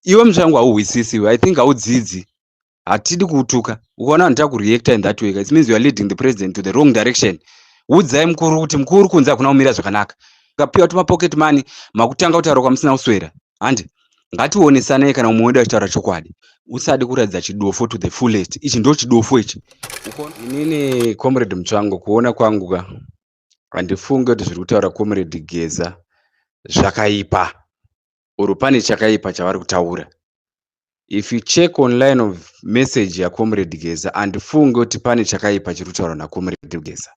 Iwe Mutsvangu hauhwisisiwe. I think haudzidzi. Hatidi kutuka. Ukaona vanhu takureacta in that way, it means you are leading the president to the wrong direction. Udzai mukuru kuti mukuru kunze hakuna kumira zvakanaka. Ukapiwa tumapocket money makutanga kutaura kwamusina kuswera. Handi, ngationesanei kana mumwe wedu achitaura chokwadi. Usadi kuratidza chidofo to the fullest. Ichi ndo chidofo ichi. Inini comrade Mutsvangu, kuona kwangu ka handifunge kuti zviri kutaura comrade Geza zvakaipa. Uru pane chakaipa chavari kutaura. If you check online of message ya comrade Geza, handifunge kuti pane chakaipa chiri kutaura na comrade Geza.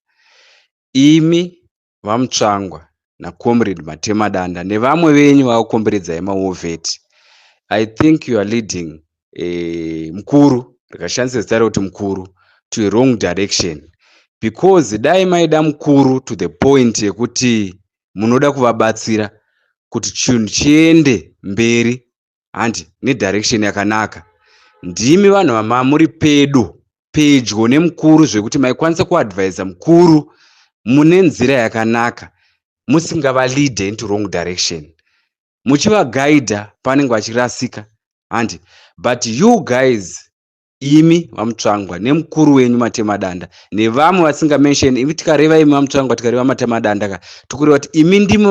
Imi vamutsvangwa na comrade Matema Danda nevamwe venyu vakukomberedzai maovheti, I think you are leading mukuru, rikashandisa zita rekuti mukuru, to a wrong direction, because dai maida mukuru to the point yekuti munoda kuvabatsira kuti chinhu chiende mberi handi nedirection yakanaka, ndimi vanhu vamamuri pedyo nemukuru zvekuti maikwanisa kuadvisa mukuru mune nzira yakanaka, musingavalide into wrong direction, muchivagaidha panenge vachirasika handi. But you guys, imi vamutsvangwa nemukuru wenyu Matema Danda nevamwe vasinga mention, ivi tikareva imi vamutsvangwa tikareva Matema Danda ka tikureva kuti imi ndimi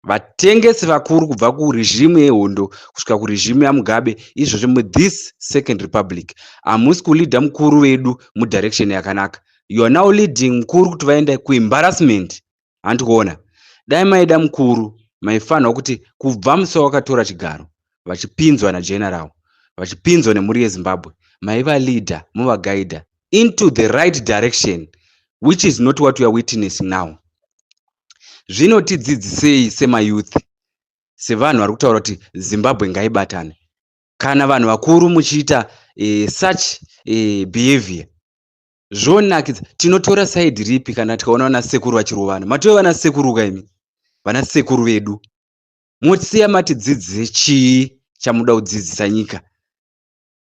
vatengesi vakuru kubva kurejimu yehondo kusvika kurejimu yaMugabe, izvozvo muthis second republic hamusi kulidha mukuru wedu mudirection yakanaka. You are now leading mukuru kuti vaenda kuembarrassment. Handi kuona dai maida mukuru maifanirwa kuti kubva musi wakatora chigaro vachipinzwa nageneral, vachipinzwa nemhuri yeZimbabwe, maiva leader muvagaida into the right direction, which is not what we are witnessing now. Zvinotidzidzisei semayouth, sevanhu vari kutaura kuti Zimbabwe ngaibatane, kana vanhu vakuru muchiita such behavior? Zvonakidza. Tinotora side ripi kana tikaona vana sekuru vachirovana? Matove vana sekuru kaimi, vana sekuru vedu. Mosiya matidzidzise chii chamuda kudzidzisa nyika?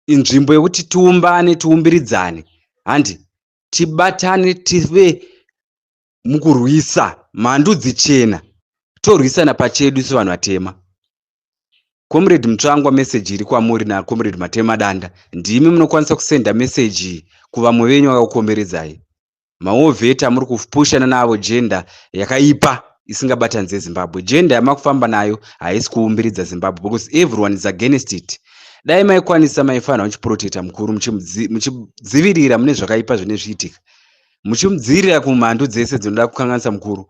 Inzvimbo yekuti tiumbane, tiumbiridzane handi tibatane, tive mukurwisa mhandu dzichena, torwisana pachedu sevanhu vatema. Comrade Mutsvangwa, message iri kwamuri na comrade Matema Danda, ndimi munokwanisa kusenda message iyi kuvamwe venyu vakakukomberedzai. Maovheta muri kupushana navo gender yakaipa isingabatanidze Zimbabwe. Gender yamakufamba nayo haisi kuumbiridza Zimbabwe, because everyone is against it. Dai maikwanisa maifanira muchiprotecta mukuru, muchidzivirira mune zvakaipa zvine zviitika, muchimudzivirira kumhandu dzese dzinoda kukanganisa mukuru.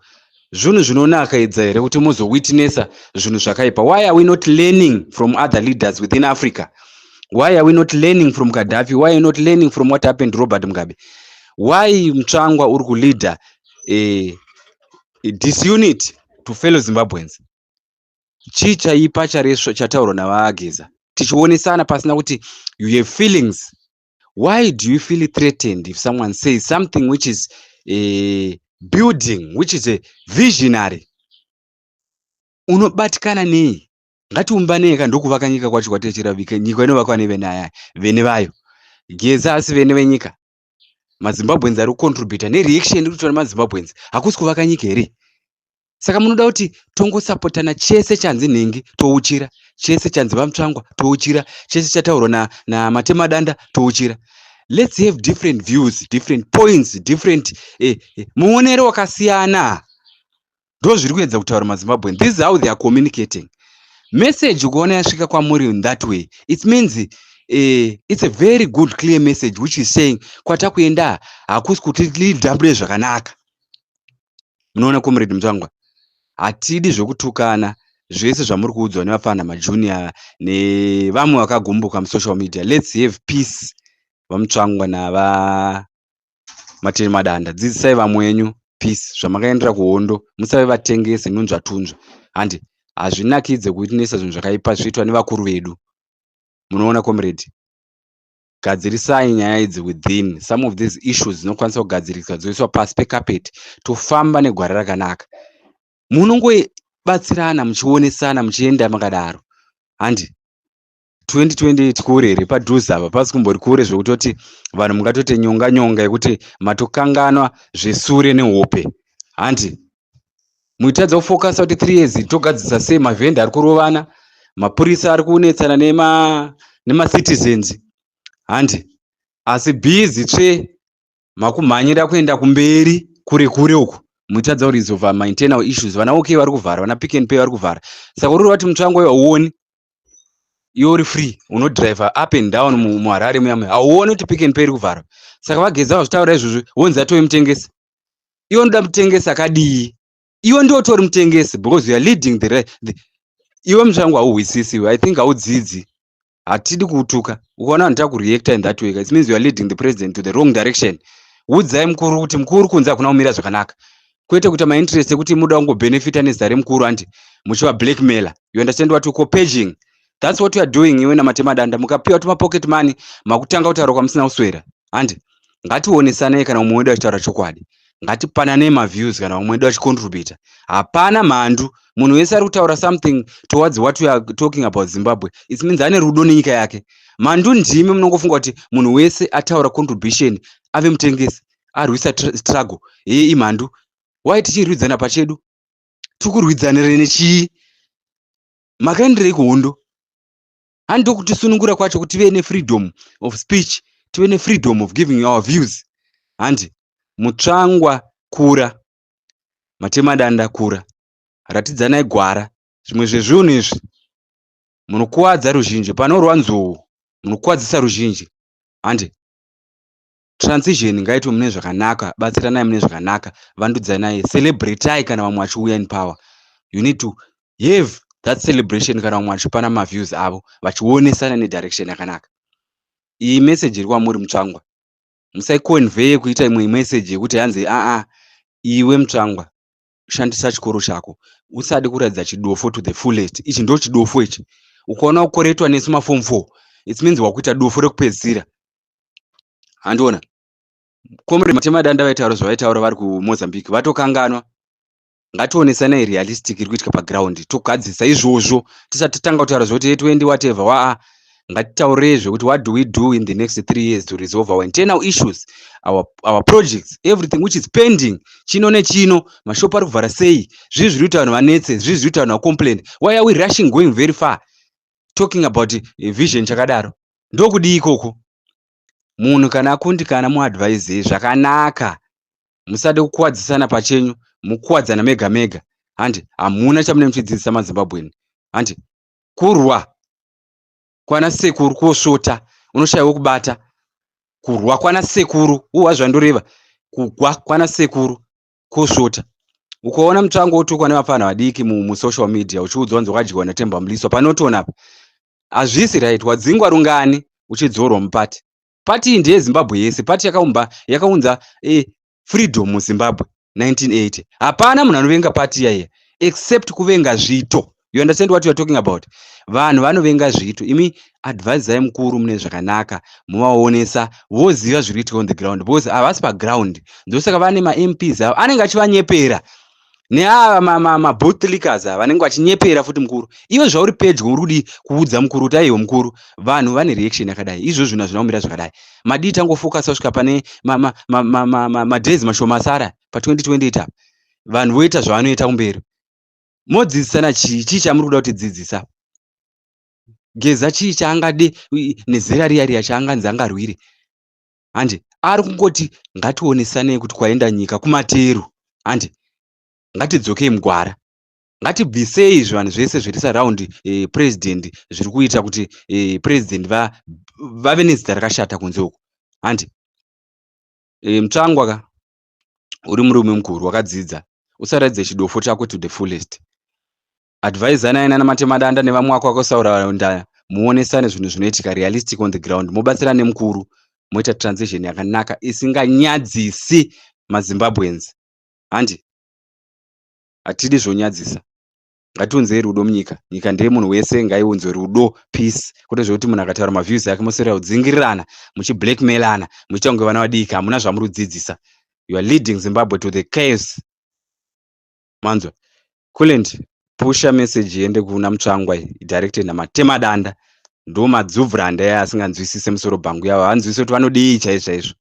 Zvinhu zvinonaka idza here kuti muzowitnessa zvinhu zvakaipa? Why are we not learning from other leaders within Africa? Why are we not learning from Gaddafi? Why are we not learning from what happened to Robert Mugabe? Why Mutsvangwa uri kuleader a disunit to fellow Zimbabweans? Chii chaipa chataurwa navaGeza tichionesana pasina kuti you have feelings? Why do you feel threatened if someone says something which is building, which is a visionary? Unobatikana nei? Ngatiumbanei ndokuvaka nyika kwacho kwatechirabika, nyika inovakwa nevene vayo. Geza asi vene venyika. MaZimbabweans ari kucontributa nereaction iri kuitwa nemaZimbabweans hakusi kuvaka nyika here? Saka munoda kuti tongosapotana, chese chanzi Nhengi touchira, chese chanzi Vamutsvangwa touchira, chese chataurwa na Matema Danda touchira. Let's have different views, different points, different muonero wakasiyana. Ndo zviri kuedza kutaura maZimbabweans. This is how they are communicating. Message ukaona yasvika kwamuri in that way, it means it's a very good clear message which is saying kwatakuenda hakusi kuti lidhabure zvakanaka. Munoona comrade Mutsvangwa, hatidi zvokutukana zvese zvamuri kuudzwa nevafana majunior nevamwe vakagumbuka musocial media. Let's have peace. Vamutsvangwa nava Matema Danda, dzidzisai vamwe wenyu peace. Zvamakaendera kuhondo musave vatengesi nunzvatunzva handi hazvinakidze kuitinesa zvinhu zvakaipa zviitwa nevakuru vedu. Munoona comrade, gadzirisai nyaya idzi within. Some of these issues dzinokwanisa kugadziriswa dzoiswa pasi pekapeti tofamba negwara rakanaka. Munongobatsirana muchionesana muchienda makadaro handi 2028 kure here padhuze apa, pasi kumbori kure zvekutoti vanhu mungatoti nyonga yekuti matokanganwa zvesure nehope handi muitadza kufokasa kuti 3 years togadzisa sei mavhenda ari kurovana, mapurisa ari kunetsana nema-citizens handi, asi bhizi tsve makumhanyira kuenda kumberi kure kure uku muchitadza kuresolva mainternal issues. Vana OK vari kuvhara, vana Pick n Pay vari kuvhara, saka uri wati Mutsvango hauoni iwe uri free unodriver up and down muHarare muya hauoni kuti Pick n Pay iri kuvhara, saka vageza vazvitaura izvozvo wonzi atove mutengesi. Iwe ndoda mutengesi akadii? Iwe ndotori mutengesi because you are leading iwe Mutsvango hauhwisisi, I think haudzidzi, hatidi kuutuka. Ukaona vanhu takureacta in that way, it means you are leading the president to the wrong direction. Udzai mukuru kuti mukuru kunze hakuna kumira zvakanaka, kwete kuti mainterest ekuti muda kungobenefita nezita remukuru handi muchiva blackmailer. You understand what you call paging? That's what you are doing. Iwe namatema danda mukapiwa tuma pocket money makutanga kutaura kwamusina kuswera handi. Ngationesanei kana umwe wedu achitaura chokwadi, ngatipanane maviews kana umwe wedu achicontribute. Hapana mhandu, munhu wese ari kutaura something towards what we are talking about Zimbabwe, it means ane rudo nenyika yake. Mhandu ndimi munongofunga kuti munhu wese ataura contribution ave mutengesi arwisa struggle. Imhandu wai tichirwidzana pachedu, tikurwidzanire nechii? Makaenderei kuhondo? Handi kutisunungura kwacho kuti tive freedom of speech, tive freedom of giving our views. Handi Mutsvangwa kura, matema danda kura, ratidzanai gwara. Zvimwe zvezvinhu izvi munokuwadza ruzhinji, panorwa nzou munokuwadzisa ruzhinji. Handi transition ngaitwe mune zvakanaka, batsiranai mune zvakanaka, vandudzanai, celebrateai kana vamwe vachiuya in power. You need to have that celebration kana vamwe vachipana maviews avo vachionesana nedirection yakanaka. Iyi message iri kwamuri Mutsvangwa, musaiconvey kuita imwe message yekuti hanzi iwe Mutsvangwa shandisa chikoro chako, usade kuratidza chidofo to the fullest. Ichi ndo chidofo ichi. Ukaona ukoretwa nesu maform 4, it means wakuita dofo rekupedzisira. Handiona komre matema danda vaitaura zvavaitaura vari kuMozambique vatokanganwa. Ngationesanai realistic iri kuitika paground, togadzisa izvozvo tisati tanga kutaura zvoti 20 whatever. Ngatitaure zvekuti what do we do in the next 3 years to resolve our internal issues, our projects, everything which is pending. Chino nechino, mashopu ari kuvhara sei, zvizvi zviri kuti vanhu vanetse, zvizvi zviri kuti vanhu vacomplain. Why are we rushing going very far talking about a vision chakadaro? Ndokudii ikoko? Munhu kana akundikana muadvise zvakanaka, musade kukuwadzisana pachenyu, mukuwadzana mega mega. Handi hamuna chamune muchidzidzisa maZimbabweni. Handi kurwa kwana sekuru kosvota, unoshayiwa kubata. Kurwa kwana sekuru, wazvandoreva, kugwa kwana sekuru kosvota. Ukaona Mutsvango otukwa nevafana vadiki musocial media uchiudzwa wanzi wakadyiwa naTemba Mliswa, panotoona apa hazvisi right. Wadzingwa rungani uchidzorwa mupati. Pati iyi ndeyeZimbabwe yese, pati yakaunza freedom muZimbabwe 1980. Hapana munhu anovenga pati iyaiya except kuvenga zvito. You understand what you are talking about? Vanhu vanovenga zvito. Imi advisai mukuru mune zvakanaka, muvaonesa voziva zviri kuitika on the ground, because havasi paground. Ndosaka vane maMPs avo anenge achivanyepera, neava mabotlickers ava vanenge vachinyepera futi mukuru. Iwe zvauri pedyo uri kudi kuudza mukuru kuti aiwa mukuru, vanhu vane reaction yakadai. Izvozvo zvinhu hazvina kumira zvakadai. Madii tangofocus kusvika pane madays mashoma asara pa2028 apa. Vanhu voita zvavanoita kumberi. Modzidzisana chii chamuri kuda kutidzidzisa? Geza chii chaangade nezera riya chaanganzi angarwire? Handi ari kungoti ngationesanei kuti kwaenda nyika kumateru. Handi ngatidzokei mugwara, ngatibvisei zvanhu zvese zviri surround president zviri kuita kuti president vave nezita rakashata kunze uko. Handi Mutsvangwa uri murume mukuru wakadzidza, usaradze chidofo chako to the fullest. Advisanai namatema danda nevamwe wako vakasaura ndaya, muonesane zvinhu zvinoitika realistic on the ground, mubatsirane mukuru, moita transition yakanaka isinganyadzisi maZimbabweans. Handi hatidi zvonyadzisa, ngatiunzei rudo munyika. Nyika ndeye munhu wese, ngaiunzwe rudo, peace, kwete zvokuti munhu akataura maviews yake mosera kudzingirirana, muchiblackmailana, muchiita kunge vana vadiki, hamuna zvamuri kudzidzisa. You are leading Zimbabwe to the chaos. Manzwa Kuland, pusha message yende kuna Mutsvangwa directed namatema danda, ndo madzuvhuranda asinganzwisise musoro bhangu yavo, hanzwisise kuti vanodii chaizvo chaizvo.